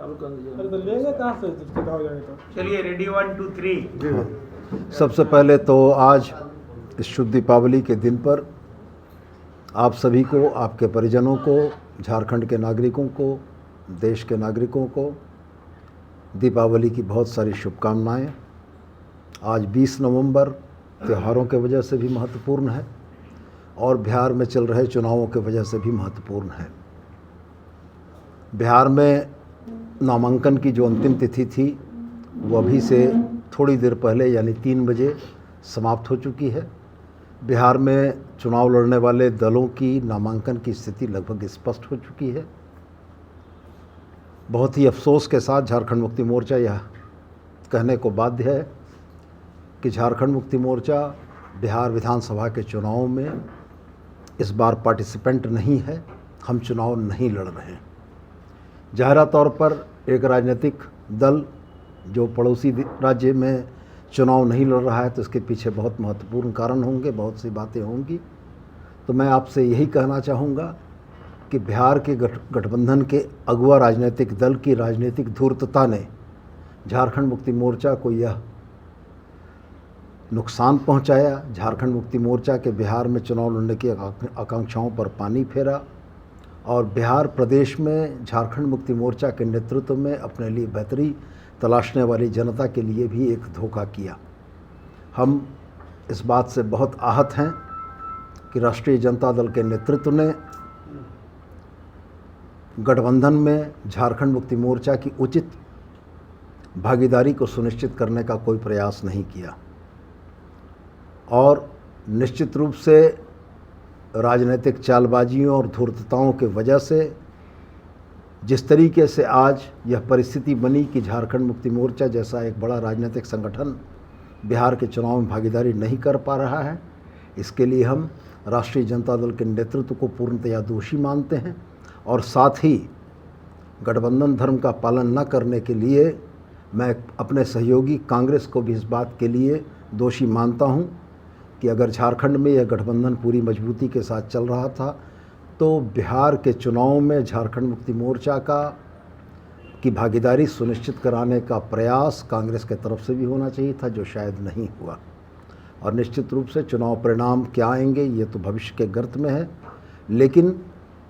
चालू कर दीजिए। अरे तो लेंगे कहाँ से सीधा हो जाएगा तो। चलिए रेडी 1 2 3। सबसे पहले तो आज इस शुभ दीपावली के दिन पर आप सभी को, आपके परिजनों को, झारखंड के नागरिकों को, देश के नागरिकों को दीपावली की बहुत सारी शुभकामनाएं। आज 20 नवंबर त्योहारों के वजह से भी महत्वपूर्ण है और बिहार में चल रहे चुनावों के वजह से भी महत्वपूर्ण है। बिहार में नामांकन की जो अंतिम तिथि थी वो अभी से थोड़ी देर पहले यानी 3 बजे समाप्त हो चुकी है। बिहार में चुनाव लड़ने वाले दलों की नामांकन की स्थिति लगभग स्पष्ट हो चुकी है। बहुत ही अफसोस के साथ झारखंड मुक्ति मोर्चा यह कहने को बाध्य है कि झारखंड मुक्ति मोर्चा बिहार विधानसभा के चुनावों में इस बार पार्टिसिपेंट नहीं है। हम चुनाव नहीं लड़ रहे हैं। ज़ाहिरा तौर पर एक राजनीतिक दल जो पड़ोसी राज्य में चुनाव नहीं लड़ रहा है तो इसके पीछे बहुत महत्वपूर्ण कारण होंगे, बहुत सी बातें होंगी। तो मैं आपसे यही कहना चाहूँगा कि बिहार के गठबंधन के अगुआ राजनीतिक दल की राजनीतिक धूर्तता ने झारखंड मुक्ति मोर्चा को यह नुकसान पहुंचाया। झारखंड मुक्ति मोर्चा के बिहार में चुनाव लड़ने की आकांक्षाओं पर पानी फेरा और बिहार प्रदेश में झारखंड मुक्ति मोर्चा के नेतृत्व में अपने लिए बेहतरी तलाशने वाली जनता के लिए भी एक धोखा किया। हम इस बात से बहुत आहत हैं कि राष्ट्रीय जनता दल के नेतृत्व ने गठबंधन में झारखंड मुक्ति मोर्चा की उचित भागीदारी को सुनिश्चित करने का कोई प्रयास नहीं किया और निश्चित रूप से राजनीतिक चालबाजियों और धूर्तताओं के वजह से जिस तरीके से आज यह परिस्थिति बनी कि झारखंड मुक्ति मोर्चा जैसा एक बड़ा राजनीतिक संगठन बिहार के चुनाव में भागीदारी नहीं कर पा रहा है, इसके लिए हम राष्ट्रीय जनता दल के नेतृत्व को पूर्णतया दोषी मानते हैं और साथ ही गठबंधन धर्म का पालन न करने के लिए मैं अपने सहयोगी कांग्रेस को भी इस बात के लिए दोषी मानता हूं कि अगर झारखंड में यह गठबंधन पूरी मजबूती के साथ चल रहा था तो बिहार के चुनाव में झारखंड मुक्ति मोर्चा की भागीदारी सुनिश्चित कराने का प्रयास कांग्रेस के तरफ से भी होना चाहिए था, जो शायद नहीं हुआ। और निश्चित रूप से चुनाव परिणाम क्या आएंगे ये तो भविष्य के गर्त में है, लेकिन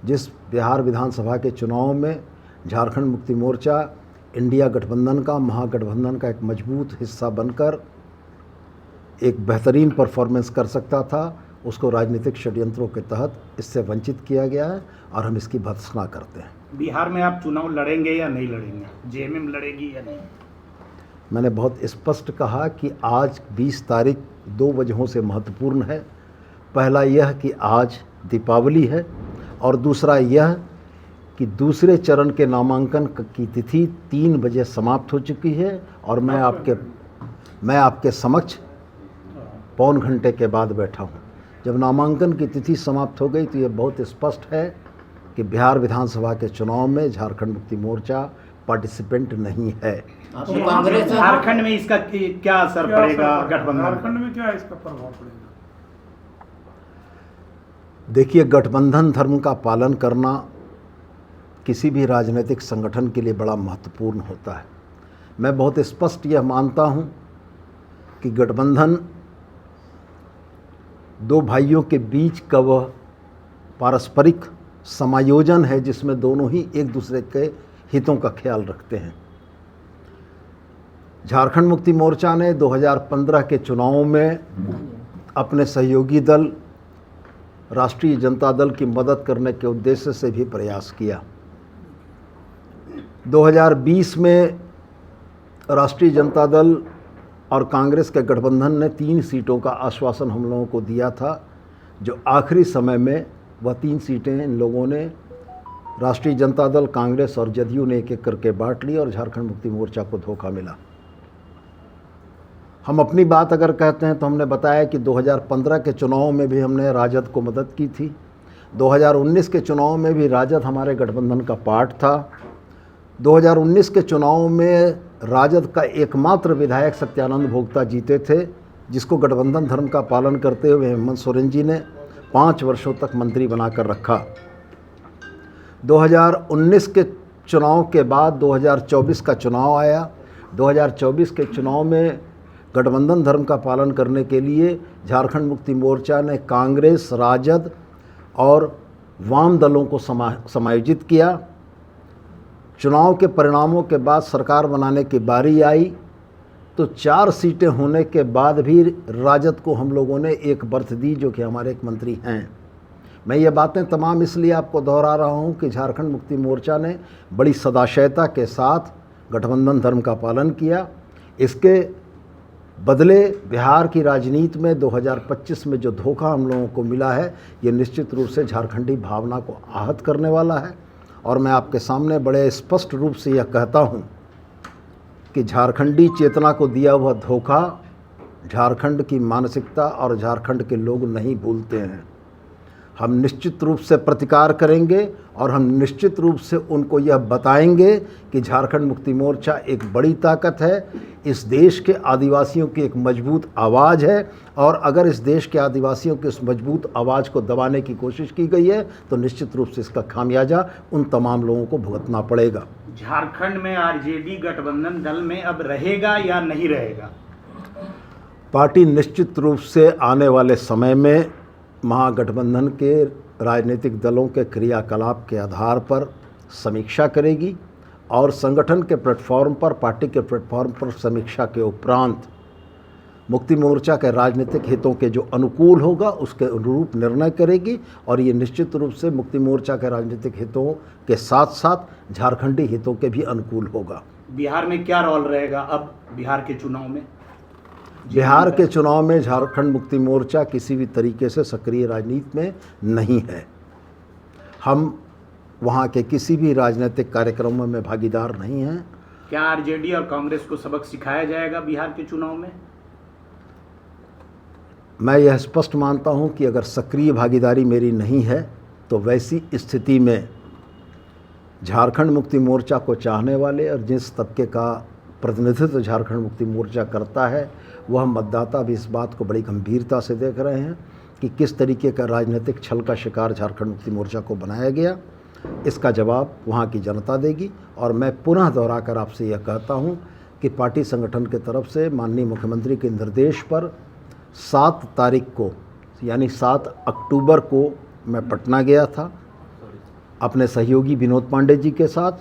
जिस बिहार विधानसभा के चुनाव में झारखंड मुक्ति मोर्चा इंडिया गठबंधन का, महागठबंधन का एक मजबूत हिस्सा बनकर एक बेहतरीन परफॉर्मेंस कर सकता था, उसको राजनीतिक षड्यंत्रों के तहत इससे वंचित किया गया है और हम इसकी भर्त्सना करते हैं। बिहार में आप चुनाव लड़ेंगे या नहीं लड़ेंगे? जेएमएम लड़ेगी या नहीं? मैंने बहुत स्पष्ट कहा कि आज 20 तारीख 2 वजहों से महत्वपूर्ण है। पहला यह कि आज दीपावली है और दूसरा यह कि दूसरे चरण के नामांकन की तिथि 3 बजे समाप्त हो चुकी है और मैं आपके समक्ष पौन घंटे के बाद बैठा हूँ। जब नामांकन की तिथि समाप्त हो गई तो ये बहुत स्पष्ट है कि बिहार विधानसभा के चुनाव में झारखंड मुक्ति मोर्चा पार्टिसिपेंट नहीं है। कांग्रेस झारखंड में इसका क्या असर पड़ेगा? गठबंधन झारखंड में क्या इसका प्रभाव पड़ेगा? देखिए, गठबंधन धर्म का पालन करना किसी भी राजनीतिक संगठन के लिए बड़ा महत्वपूर्ण होता है। मैं बहुत स्पष्ट यह मानता हूँ कि गठबंधन 2 भाइयों के बीच का वह पारस्परिक समायोजन है जिसमें दोनों ही एक दूसरे के हितों का ख्याल रखते हैं। झारखंड मुक्ति मोर्चा ने 2015 के चुनावों में अपने सहयोगी दल राष्ट्रीय जनता दल की मदद करने के उद्देश्य से भी प्रयास किया। 2020 में राष्ट्रीय जनता दल और कांग्रेस के गठबंधन ने 3 सीटों का आश्वासन हम लोगों को दिया था, जो आखिरी समय में वह 3 सीटें इन लोगों ने राष्ट्रीय जनता दल, कांग्रेस और जदयू ने एक-एक करके बांट ली और झारखंड मुक्ति मोर्चा को धोखा मिला। हम अपनी बात अगर कहते हैं तो हमने बताया कि 2015 के चुनाव में भी हमने राजद को मदद की थी। 2019 के चुनाव में भी राजद हमारे गठबंधन का पार्ट था। 2019 के चुनाव में राजद का एकमात्र विधायक सत्यानंद भोक्ता जीते थे, जिसको गठबंधन धर्म का पालन करते हुए हेमंत सोरेन जी ने 5 वर्षों तक मंत्री बनाकर रखा। 2019 के चुनाव के बाद 2024 का चुनाव आया। 2024 के चुनाव में गठबंधन धर्म का पालन करने के लिए झारखंड मुक्ति मोर्चा ने कांग्रेस, राजद और वाम दलों को समायोजित किया। चुनाव के परिणामों के बाद सरकार बनाने की बारी आई तो 4 सीटें होने के बाद भी राजद को हम लोगों ने एक बर्थ दी, जो कि हमारे एक मंत्री हैं। मैं ये बातें तमाम इसलिए आपको दोहरा रहा हूँ कि झारखंड मुक्ति मोर्चा ने बड़ी सदाशयता के साथ गठबंधन धर्म का पालन किया। इसके बदले बिहार की राजनीति में 2025 में जो धोखा हम लोगों को मिला है, ये निश्चित रूप से झारखंडी भावना को आहत करने वाला है। और मैं आपके सामने बड़े स्पष्ट रूप से यह कहता हूँ कि झारखंडी चेतना को दिया हुआ धोखा झारखंड की मानसिकता और झारखंड के लोग नहीं भूलते हैं। हम निश्चित रूप से प्रतिकार करेंगे और हम निश्चित रूप से उनको यह बताएंगे कि झारखंड मुक्ति मोर्चा एक बड़ी ताकत है, इस देश के आदिवासियों की एक मजबूत आवाज़ है, और अगर इस देश के आदिवासियों की उस मजबूत आवाज़ को दबाने की कोशिश की गई है तो निश्चित रूप से इसका खामियाजा उन तमाम लोगों को भुगतना पड़ेगा। झारखंड में आरजेडी गठबंधन दल में अब रहेगा या नहीं रहेगा? पार्टी निश्चित रूप से आने वाले समय में महागठबंधन के राजनीतिक दलों के क्रियाकलाप के आधार पर समीक्षा करेगी और संगठन के प्लेटफॉर्म पर, पार्टी के प्लेटफॉर्म पर समीक्षा के उपरांत मुक्ति मोर्चा के राजनीतिक हितों के जो अनुकूल होगा उसके अनुरूप निर्णय करेगी। और ये निश्चित रूप से मुक्ति मोर्चा के राजनीतिक हितों के साथ साथ झारखंडी हितों के भी अनुकूल होगा। बिहार में क्या रोल रहेगा अब बिहार के चुनाव में? बिहार के चुनाव में झारखंड मुक्ति मोर्चा किसी भी तरीके से सक्रिय राजनीति में नहीं है। हम वहाँ के किसी भी राजनीतिक कार्यक्रमों में भागीदार नहीं हैं। क्या आरजेडी और कांग्रेस को सबक सिखाया जाएगा बिहार के चुनाव में? मैं यह स्पष्ट मानता हूँ कि अगर सक्रिय भागीदारी मेरी नहीं है तो वैसी स्थिति में झारखंड मुक्ति मोर्चा को चाहने वाले और जिस तबके का प्रतिनिधित्व झारखंड मुक्ति मोर्चा करता है वह मतदाता भी इस बात को बड़ी गंभीरता से देख रहे हैं कि किस तरीके का राजनीतिक छल का शिकार झारखंड मुक्ति मोर्चा को बनाया गया। इसका जवाब वहाँ की जनता देगी। और मैं पुनः दोहराकर आपसे यह कहता हूँ कि पार्टी संगठन की तरफ से माननीय मुख्यमंत्री के निर्देश पर 7 तारीख को यानी 7 अक्टूबर को मैं पटना गया था अपने सहयोगी विनोद पांडे जी के साथ।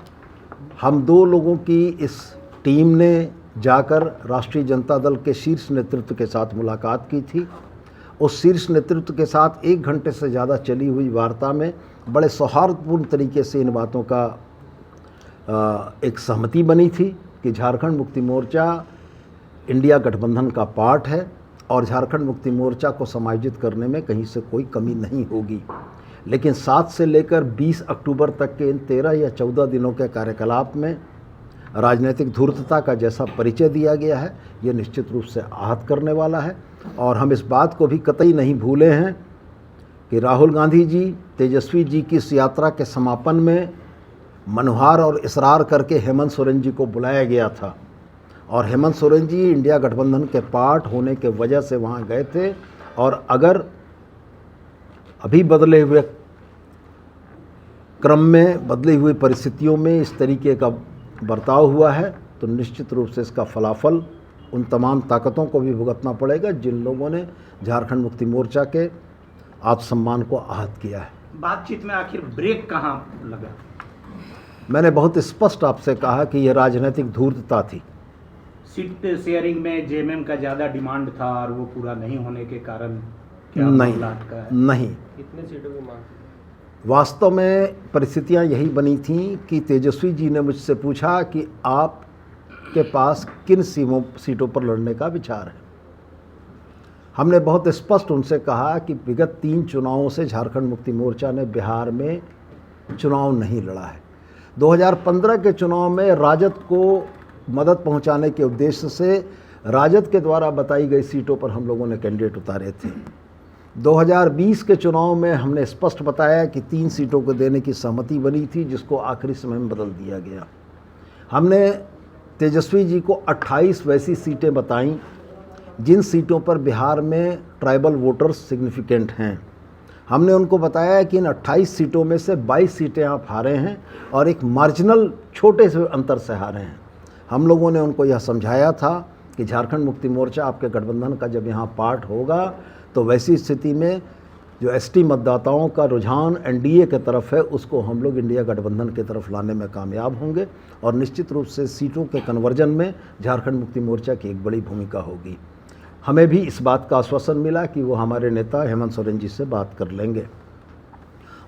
हम 2 लोगों की इस टीम ने जाकर राष्ट्रीय जनता दल के शीर्ष नेतृत्व के साथ मुलाकात की थी। उस शीर्ष नेतृत्व के साथ 1 घंटे से ज़्यादा चली हुई वार्ता में बड़े सौहार्दपूर्ण तरीके से इन बातों का एक सहमति बनी थी कि झारखंड मुक्ति मोर्चा इंडिया गठबंधन का पार्ट है और झारखंड मुक्ति मोर्चा को समायोजित करने में कहीं से कोई कमी नहीं होगी। लेकिन 7 से लेकर 20 अक्टूबर तक के इन 13 या 14 दिनों के कार्यकलाप में राजनीतिक धूर्तता का जैसा परिचय दिया गया है ये निश्चित रूप से आहत करने वाला है। और हम इस बात को भी कतई नहीं भूले हैं कि राहुल गांधी जी, तेजस्वी जी की इस यात्रा के समापन में मनोहार और इसरार करके हेमंत सोरेन जी को बुलाया गया था और हेमंत सोरेन जी इंडिया गठबंधन के पार्ट होने के वजह से वहाँ गए थे। और अगर अभी बदले हुए क्रम में, बदली हुई परिस्थितियों में इस तरीके का बर्ताव हुआ है तो निश्चित रूप से इसका फलाफल उन तमाम ताकतों को भी भुगतना पड़ेगा जिन लोगों ने झारखंड मुक्ति मोर्चा के आत्मसम्मान को आहत किया है। बातचीत में आखिर ब्रेक कहाँ लगा? मैंने बहुत स्पष्ट आपसे कहा कि यह राजनीतिक धूर्तता थी। सीट शेयरिंग में जेएमएम का ज़्यादा डिमांड था और वो पूरा नहीं होने के कारण क्या नहीं। कितने सीटों की मांग? वास्तव में परिस्थितियां यही बनी थीं कि तेजस्वी जी ने मुझसे पूछा कि आपके पास किन सीटों पर लड़ने का विचार है। हमने बहुत स्पष्ट उनसे कहा कि विगत 3 चुनावों से झारखंड मुक्ति मोर्चा ने बिहार में चुनाव नहीं लड़ा है। 2015 के चुनाव में राजद को मदद पहुंचाने के उद्देश्य से राजद के द्वारा बताई गई सीटों पर हम लोगों ने कैंडिडेट उतारे थे। 2020 के चुनाव में हमने स्पष्ट बताया कि 3 सीटों को देने की सहमति बनी थी जिसको आखिरी समय में बदल दिया गया। हमने तेजस्वी जी को 28 वैसी सीटें बताईं जिन सीटों पर बिहार में ट्राइबल वोटर्स सिग्निफिकेंट हैं। हमने उनको बताया कि इन 28 सीटों में से 22 सीटें आप हारे हैं और एक मार्जिनल छोटे से अंतर से हारे हैं। हम लोगों ने उनको यह समझाया था कि झारखंड मुक्ति मोर्चा आपके गठबंधन का जब यहाँ पार्ट होगा तो वैसी स्थिति में जो एसटी मतदाताओं का रुझान एनडीए की तरफ है उसको हम लोग इंडिया गठबंधन की तरफ लाने में कामयाब होंगे और निश्चित रूप से सीटों के कन्वर्जन में झारखंड मुक्ति मोर्चा की एक बड़ी भूमिका होगी। हमें भी इस बात का आश्वासन मिला कि वो हमारे नेता हेमंत सोरेन जी से बात कर लेंगे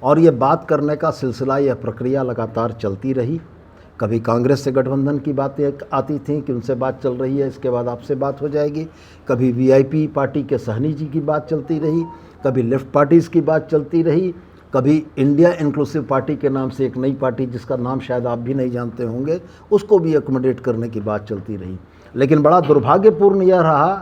और ये बात करने का सिलसिला, यह प्रक्रिया लगातार चलती रही। कभी कांग्रेस से गठबंधन की बातें आती थीं कि उनसे बात चल रही है, इसके बाद आपसे बात हो जाएगी। कभी वीआईपी पार्टी के सहनी जी की बात चलती रही, कभी लेफ्ट पार्टीज़ की बात चलती रही, कभी इंडिया इंक्लूसिव पार्टी के नाम से एक नई पार्टी जिसका नाम शायद आप भी नहीं जानते होंगे, उसको भी एकोमोडेट करने की बात चलती रही। लेकिन बड़ा दुर्भाग्यपूर्ण यह रहा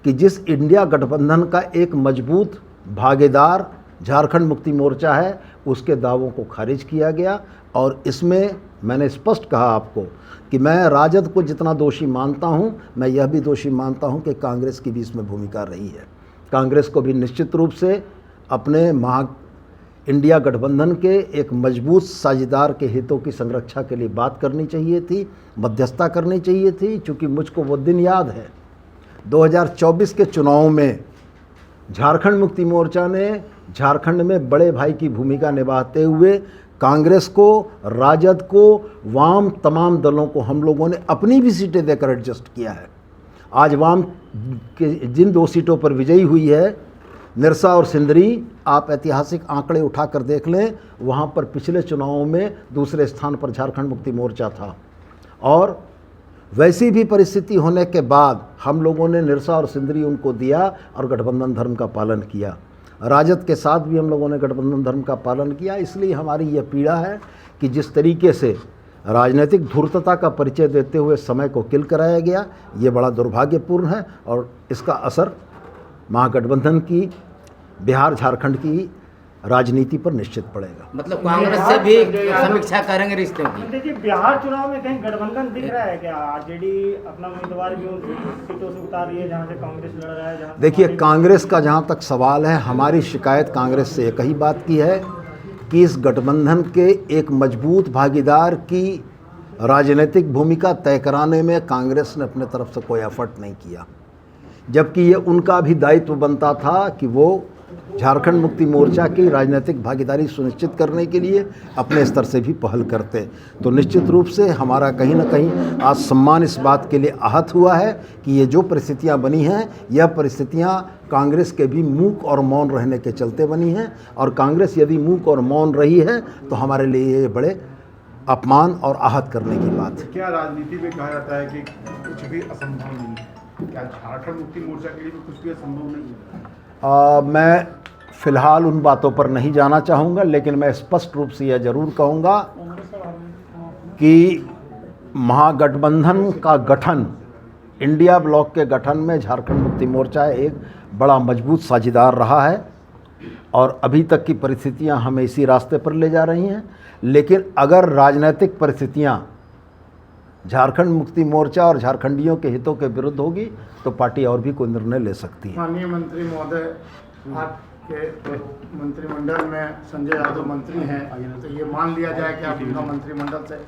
कि जिस इंडिया गठबंधन का एक मजबूत भागीदार झारखंड मुक्ति मोर्चा है, उसके दावों को खारिज किया गया। और इसमें मैंने स्पष्ट कहा आपको कि मैं राजद को जितना दोषी मानता हूं, मैं यह भी दोषी मानता हूं कि कांग्रेस की भी इसमें भूमिका रही है। कांग्रेस को भी निश्चित रूप से अपने इंडिया गठबंधन के एक मजबूत साझेदार के हितों की संरक्षा के लिए बात करनी चाहिए थी, मध्यस्थता करनी चाहिए थी। चूँकि मुझको वो दिन याद है 2024 के चुनाव में झारखंड मुक्ति मोर्चा ने झारखंड में बड़े भाई की भूमिका निभाते हुए कांग्रेस को, राजद को, वाम तमाम दलों को हम लोगों ने अपनी भी सीटें देकर एडजस्ट किया है। आज वाम के जिन 2 सीटों पर विजयी हुई है, निरसा और सिंदरी, आप ऐतिहासिक आंकड़े उठाकर देख लें, वहाँ पर पिछले चुनावों में दूसरे स्थान पर झारखंड मुक्ति मोर्चा था। और वैसी भी परिस्थिति होने के बाद हम लोगों ने निरसा और सिंदरी उनको दिया और गठबंधन धर्म का पालन किया। राजद के साथ भी हम लोगों ने गठबंधन धर्म का पालन किया। इसलिए हमारी यह पीड़ा है कि जिस तरीके से राजनीतिक धूर्तता का परिचय देते हुए समय को किल कराया गया, ये बड़ा दुर्भाग्यपूर्ण है और इसका असर महागठबंधन की बिहार झारखंड की राजनीति पर निश्चित पड़ेगा। मतलब कांग्रेस से भी समीक्षा करेंगे रिश्तों की। देखिए, बिहार चुनाव में कहीं गठबंधन दिख रहा है क्या? आरजेडी अपना उम्मीदवार भी उन सीटों से उतार रही है जहां से कांग्रेस लड़ रहा है। देखिए, कांग्रेस का जहां तक सवाल है, हमारी शिकायत कांग्रेस से एक ही बात की है कि इस गठबंधन के एक मजबूत भागीदार की राजनीतिक भूमिका तय कराने में कांग्रेस ने अपने तरफ से कोई एफर्ट नहीं किया, जबकि ये उनका भी दायित्व बनता था कि वो झारखंड मुक्ति मोर्चा की राजनीतिक भागीदारी सुनिश्चित करने के लिए अपने स्तर से भी पहल करते। तो निश्चित रूप से हमारा कहीं ना कहीं आज सम्मान इस बात के लिए आहत हुआ है कि ये जो परिस्थितियां बनी हैं, यह परिस्थितियां कांग्रेस के भी मूक और मौन रहने के चलते बनी हैं। और कांग्रेस यदि मूक और मौन रही है तो हमारे लिए ये बड़े अपमान और आहत करने की बात है। क्या राजनीति में कहा जाता है कि कुछ भी असंभव नहीं है? क्या झारखंड मुक्ति मोर्चा के लिए भी कुछ भी असंभव नहीं है? मैं फ़िलहाल उन बातों पर नहीं जाना चाहूँगा, लेकिन मैं स्पष्ट रूप से यह ज़रूर कहूँगा कि महागठबंधन का गठन, इंडिया ब्लॉक के गठन में झारखंड मुक्ति मोर्चा एक बड़ा मजबूत साझेदार रहा है और अभी तक की परिस्थितियां हमें इसी रास्ते पर ले जा रही हैं। लेकिन अगर राजनीतिक परिस्थितियां झारखंड मुक्ति मोर्चा और झारखंडियों के हितों के विरुद्ध होगी तो पार्टी और भी कोई निर्णय ले सकती है। माननीय मंत्री महोदय, आपके मंत्रिमंडल में संजय यादव मंत्री हैं, तो ये मान लिया जाए कि आप उनका मंत्रिमंडल से